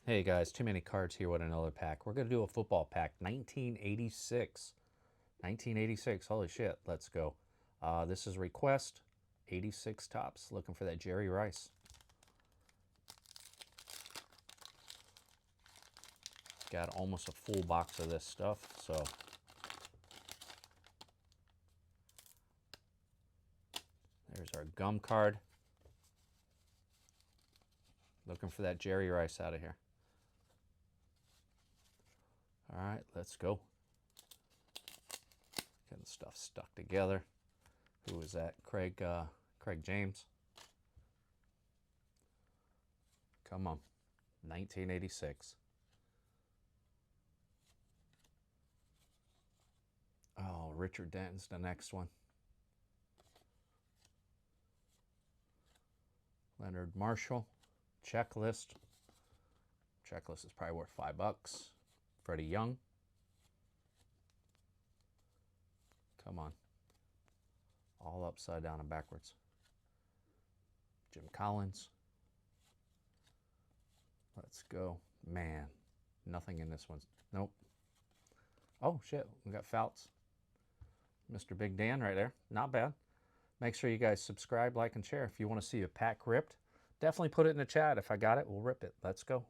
Hey guys, too many cards here with another pack. We're going to do a football pack, 1986. 1986, holy shit, let's go. This is request, 86 tops. Looking for that Jerry Rice. Got almost a full box of this stuff, so. There's our gum card. Looking for that Jerry Rice out of here. All right, let's go. Get the stuff stuck together. Who was that? Craig James. Come on, 1986. Oh, Richard Denton's the next one. Leonard Marshall. Checklist. Checklist is probably worth $5. Freddie Young. Come on. All upside down and backwards. Jim Collins. Let's go. Man, nothing in this one. Nope. Oh, shit. We got Fouts. Mr. Big Dan right there. Not bad. Make sure you guys subscribe, like, and share. If you want to see a pack ripped, definitely put it in the chat. If I got it, we'll rip it. Let's go.